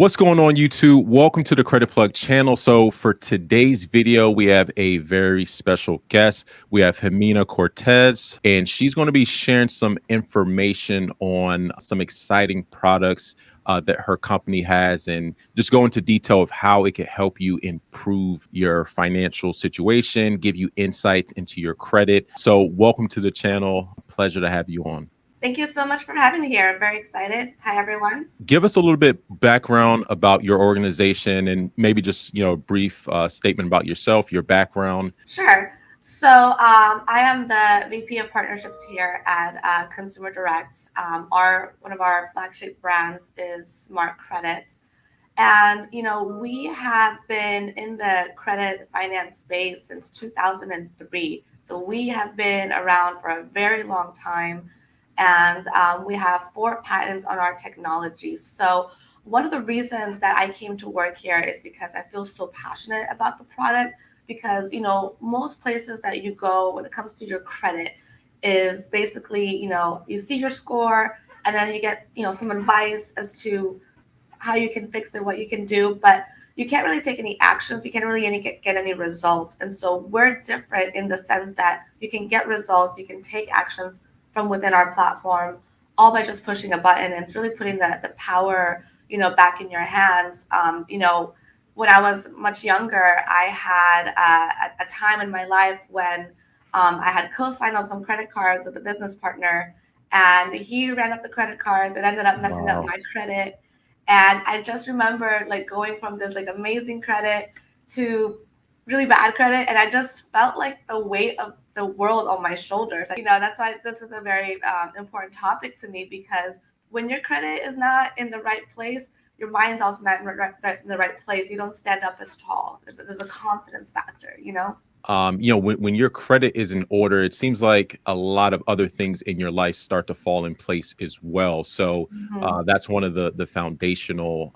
What's going on, YouTube? Welcome to the Credit Plug channel. So for today's video, we have a very special guest. We have Jimena Cortez, and she's going to be sharing some information on some exciting products that her company has, and just go into detail of how it can help you improve your financial situation, give you insights into your credit. So welcome to the channel. Pleasure to have you on. Thank you so much for having me here. I'm very excited. Hi, everyone. Give us a little bit background about your organization and maybe just, a brief statement about yourself, your background. Sure. So I am the VP of Partnerships here at Consumer Direct. One of our flagship brands is Smart Credit. And, we have been in the credit finance space since 2003. So we have been around for a very long time. And we have 4 patents on our technology. So one of the reasons that I came to work here is because I feel so passionate about the product because, most places that you go when it comes to your credit is basically, you see your score and then you get, some advice as to how you can fix it, what you can do, but you can't really take any actions. You can't really get any results. And so we're different in the sense that you can get results, you can take actions from within our platform, all by just pushing a button and really putting the power, back in your hands. When I was much younger, I had a time in my life when I had co-signed on some credit cards with a business partner, and he ran up the credit cards and ended up messing up Wow. my credit. And I just remember going from this amazing credit to really bad credit, and I just felt like the weight of the world on my shoulders. That's why this is a very important topic to me, because when your credit is not in the right place, your mind's also not in the right place. You don't stand up as tall. There's a confidence factor. When your credit is in order, it seems like a lot of other things in your life start to fall in place as well. So Mhm. that's one of the foundational,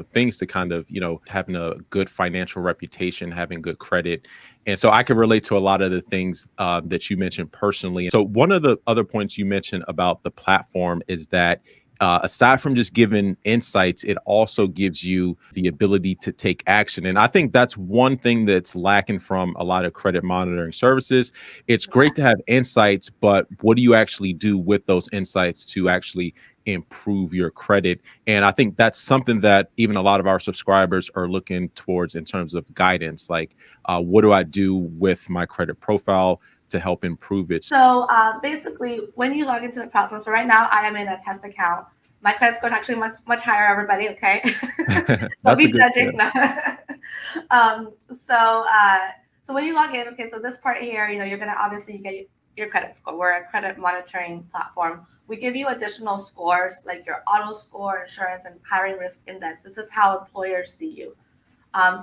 things to kind of, having a good financial reputation, having good credit. And so I can relate to a lot of the things that you mentioned personally. So one of the other points you mentioned about the platform is that aside from just giving insights, it also gives you the ability to take action. And I think that's one thing that's lacking from a lot of credit monitoring services. It's great to have insights, but what do you actually do with those insights to actually improve your credit? And I think that's something that even a lot of our subscribers are looking towards in terms of guidance. Like, what do I do with my credit profile to help improve it? So basically, when you log into the platform, so right now I am in a test account. My credit score is actually much higher, everybody. Okay, don't That's a be good, judging. yeah. No. um, so so when you log in, okay, so this part here, you're gonna obviously get your credit score. We're a credit monitoring platform. We give you additional scores like your auto score, insurance, and hiring risk index. This is how employers see you.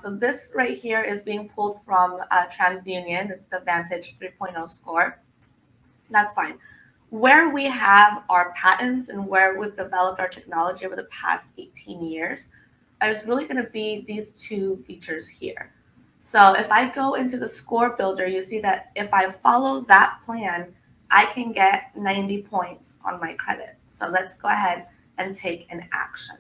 So this right here is being pulled from TransUnion. It's the Vantage 3.0 score. That's fine. Where we have our patents and where we've developed our technology over the past 18 years, is really going to be these 2 features here. So if I go into the score builder, you see that if I follow that plan, I can get 90 points on my credit. So let's go ahead and take an action.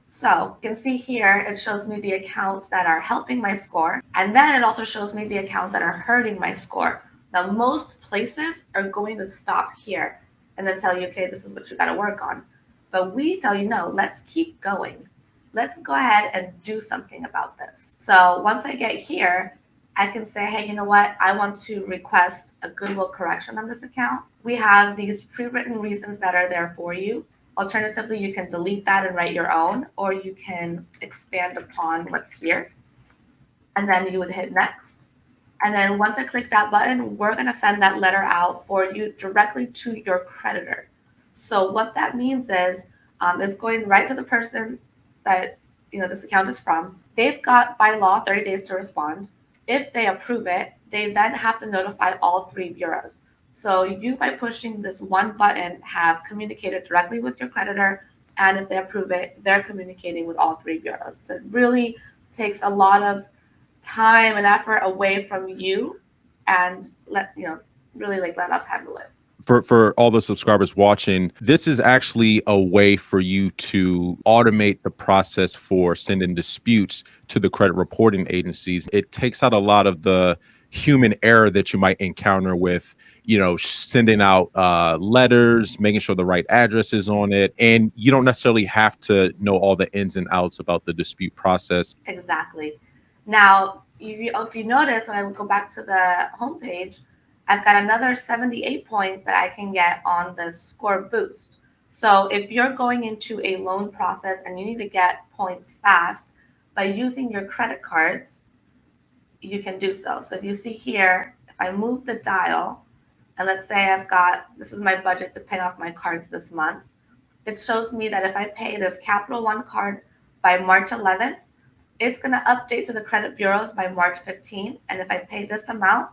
So you can see here, it shows me the accounts that are helping my score. And then it also shows me the accounts that are hurting my score. Now, most places are going to stop here and then tell you, okay, this is what you got to work on. But we tell you, no, let's keep going. Let's go ahead and do something about this. So once I get here, I can say, hey, you know what? I want to request a goodwill correction on this account. We have these pre-written reasons that are there for you. Alternatively, you can delete that and write your own, or you can expand upon what's here. And then you would hit next. And then once I click that button, we're going to send that letter out for you directly to your creditor. So what that means is it's going right to the person that this account is from. They've got by law 30 days to respond. If they approve it, they then have to notify all 3 bureaus. So you, by pushing this one button, have communicated directly with your creditor, and if they approve it, they're communicating with all 3 bureaus. So it really takes a lot of time and effort away from you, and really let us handle it. For all the subscribers watching, this is actually a way for you to automate the process for sending disputes to the credit reporting agencies. It takes out a lot of the human error that you might encounter with, sending out letters, making sure the right address is on it, and you don't necessarily have to know all the ins and outs about the dispute process. Exactly. Now, if you notice, when I go back to the homepage, I've got another 78 points that I can get on the score boost. So if you're going into a loan process and you need to get points fast by using your credit cards, you can do so. So if you see here, if I move the dial, and let's say this is my budget to pay off my cards this month, it shows me that if I pay this Capital One card by March 11th, it's going to update to the credit bureaus by March 15th. And if I pay this amount,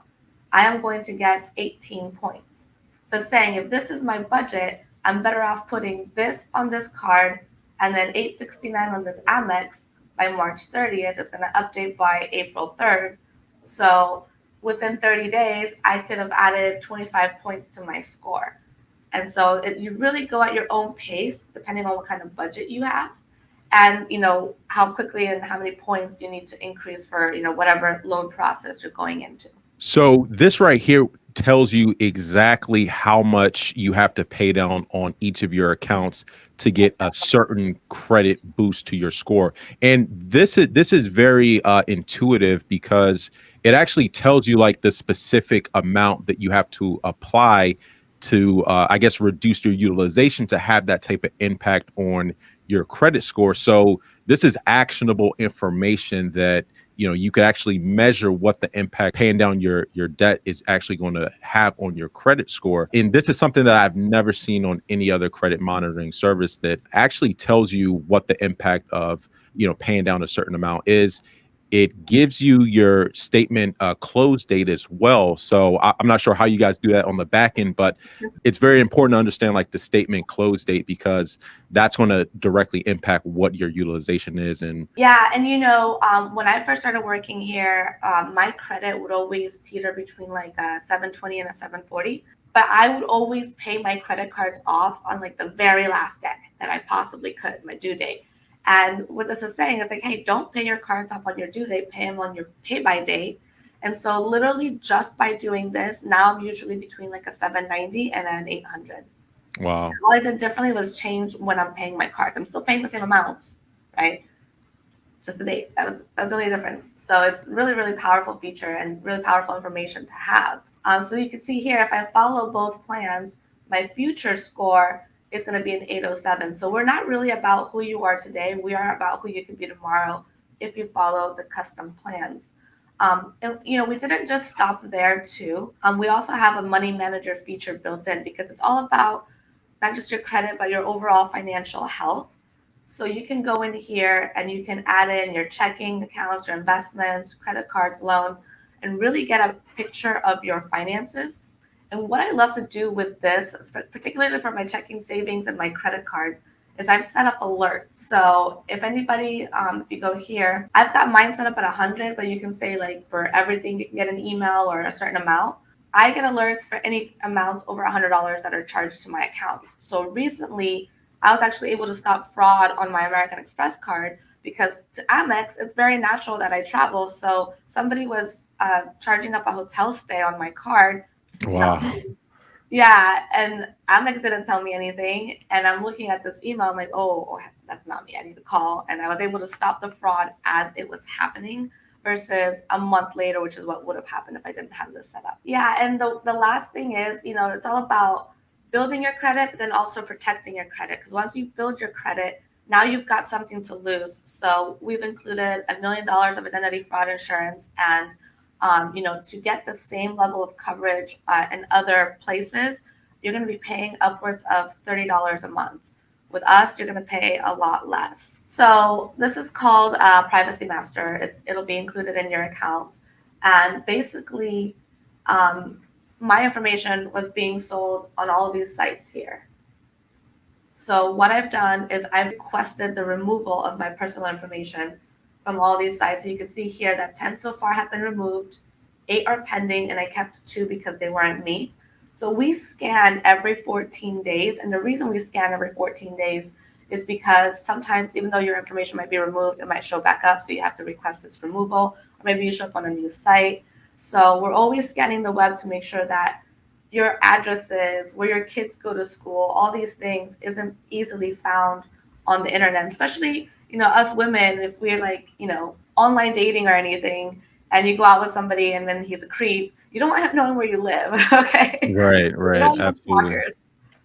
I am going to get 18 points. So it's saying if this is my budget, I'm better off putting this on this card and then 869 on this Amex by March 30th. It's going to update by April 3rd. So within 30 days, I could have added 25 points to my score. And so you really go at your own pace, depending on what kind of budget you have, and how quickly and how many points you need to increase for whatever loan process you're going into. So this right here tells you exactly how much you have to pay down on each of your accounts to get a certain credit boost to your score. And this is very intuitive, because it actually tells you like the specific amount that you have to apply to I guess reduce your utilization to have that type of impact on your credit score. So this is actionable information that you could actually measure what the impact paying down your debt is actually going to have on your credit score. And this is something that I've never seen on any other credit monitoring service, that actually tells you what the impact of paying down a certain amount is. It gives you your statement close date as well. So I'm not sure how you guys do that on the back end, but it's very important to understand like the statement close date, because that's going to directly impact what your utilization is. And yeah, and when I first started working here, my credit would always teeter between like a 720 and a 740. But I would always pay my credit cards off on like the very last day that I possibly could, my due date. And what this is saying is like, hey, don't pay your cards off on your due date, pay them on your pay by date. And so literally just by doing this, now I'm usually between like a 790 and an 800. wow. All I did differently was change when I'm paying my cards. I'm still paying the same amounts, right? Just the date. That's the only difference. So it's really, really powerful feature and really powerful information to have. So you can see here, if I follow both plans, my future score is going to be an 807. So we're not really about who you are today. We are about who you can be tomorrow if you follow the custom plans. And we didn't just stop there too. We also have a money manager feature built in, because it's all about not just your credit, but your overall financial health. So you can go in here and you can add in your checking accounts, your investments, credit cards, loan, and really get a picture of your finances. And what I love to do with this, particularly for my checking, savings, and my credit cards, is I've set up alerts. So if anybody, if you go here, I've got mine set up at 100, but you can say like for everything, you can get an email or a certain amount. I get alerts for any amounts over $100 that are charged to my account. So recently, I was actually able to stop fraud on my American Express card, because to Amex, it's very natural that I travel. So somebody was charging up a hotel stay on my card. Wow. Yeah, and Amex didn't tell me anything. And I'm looking at this email. I'm like, oh, that's not me. I need to call. And I was able to stop the fraud as it was happening, versus a month later, which is what would have happened if I didn't have this set up. Yeah, and the last thing is, it's all about building your credit, but then also protecting your credit. Because once you build your credit, now you've got something to lose. So we've included $1 million of identity fraud insurance, and to get the same level of coverage in other places, you're going to be paying upwards of $30 a month. With us, you're going to pay a lot less. So this is called Privacy Master. It'll be included in your account. And basically, my information was being sold on all of these sites here. So what I've done is I've requested the removal of my personal information from all these sites. So you can see here that 10 so far have been removed, 8 are pending, and I kept 2 because they weren't me. So we scan every 14 days. And the reason we scan every 14 days is because sometimes, even though your information might be removed, it might show back up. So you have to request its removal, or maybe you show up on a new site. So we're always scanning the web to make sure that your addresses, where your kids go to school, all these things isn't easily found on the internet, especially, us women, if we're like, online dating or anything, and you go out with somebody and then he's a creep, you don't want him knowing where you live. Okay. Right, We right, don't want absolutely. stalkers.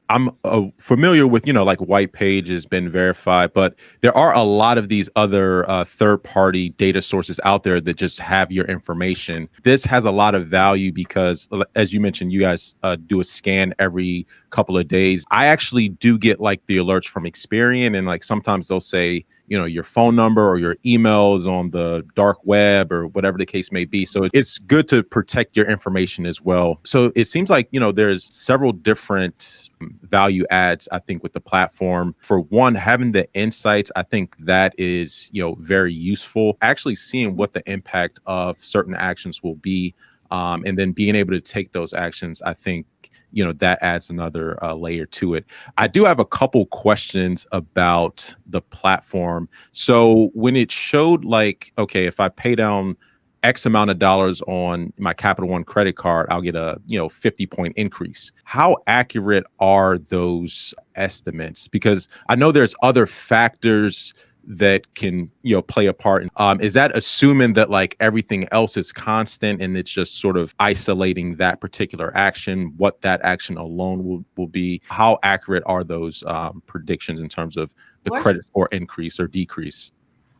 I'm familiar with, like White Page has been verified, but there are a lot of these other third-party data sources out there that just have your information. This has a lot of value because, as you mentioned, you guys do a scan every couple of days. I actually do get like the alerts from Experian, and like sometimes they'll say, your phone number or your email is on the dark web or whatever the case may be. So it's good to protect your information as well. So it seems like, there's several different value adds, I think, with the platform. For one, having the insights, I think that is, very useful. Actually seeing what the impact of certain actions will be, and then being able to take those actions, I think, that adds another layer to it. I do have a couple questions about the platform. So when it showed like, okay, if I pay down X amount of dollars on my Capital One credit card, I'll get a 50-point increase. How accurate are those estimates? Because I know there's other factors that can play a part. Is that assuming that like everything else is constant and it's just sort of isolating that particular action, what that action alone will be? How accurate are those predictions in terms of the We're credit score increase or decrease?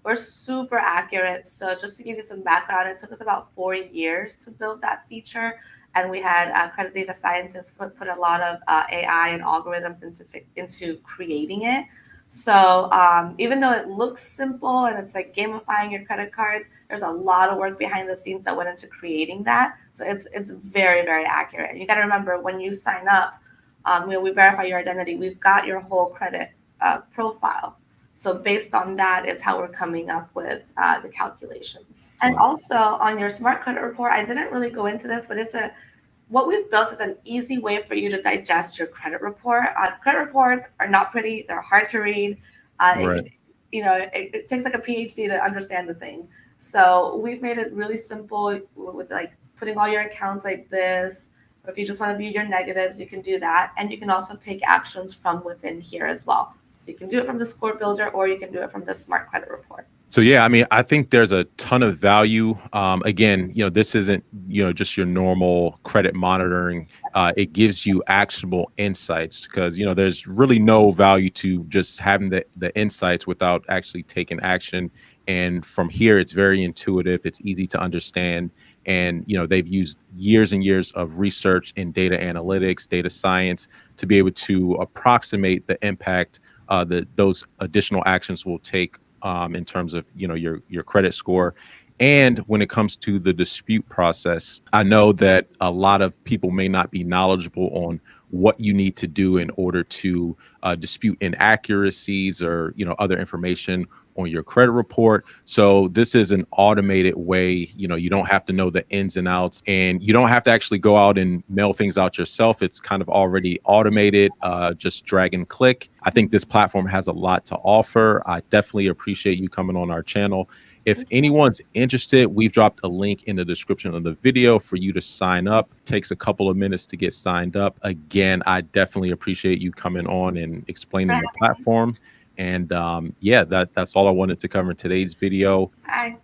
we're super accurate. So just to give you some background, it took us about 4 years to build that feature, and we had credit data scientists put a lot of AI and algorithms into creating it. So even though it looks simple and it's like gamifying your credit cards, there's a lot of work behind the scenes that went into creating that. So it's very, very accurate. You got to remember, when you sign up, we verify your identity. We've got your whole credit profile. So based on that is how we're coming up with the calculations. And also on your smart credit report, I didn't really go into this, but what we've built is an easy way for you to digest your credit report. Credit reports are not pretty; they're hard to read. Right. It takes like a PhD to understand the thing. So we've made it really simple with like putting all your accounts like this. Or if you just want to view your negatives, you can do that, and you can also take actions from within here as well. So you can do it from the score builder, or you can do it from the smart credit report. So yeah, I mean, I think there's a ton of value. Again, this isn't just your normal credit monitoring. It gives you actionable insights because there's really no value to just having the insights without actually taking action. And from here, it's very intuitive. It's easy to understand. And they've used years and years of research in data analytics, data science to be able to approximate the impact that those additional actions will take in terms of your credit score. And when it comes to the dispute process, I know that a lot of people may not be knowledgeable on what you need to do in order to dispute inaccuracies or other information on your credit report. So this is an automated way. You don't have to know the ins and outs, and you don't have to actually go out and mail things out yourself. It's kind of already automated, just drag and click. I think this platform has a lot to offer. I definitely appreciate you coming on our channel. If anyone's interested, we've dropped a link in the description of the video for you to sign up. It takes a couple of minutes to get signed up. Again, I definitely appreciate you coming on and explaining the platform. And yeah, that's all I wanted to cover in today's video. Hi.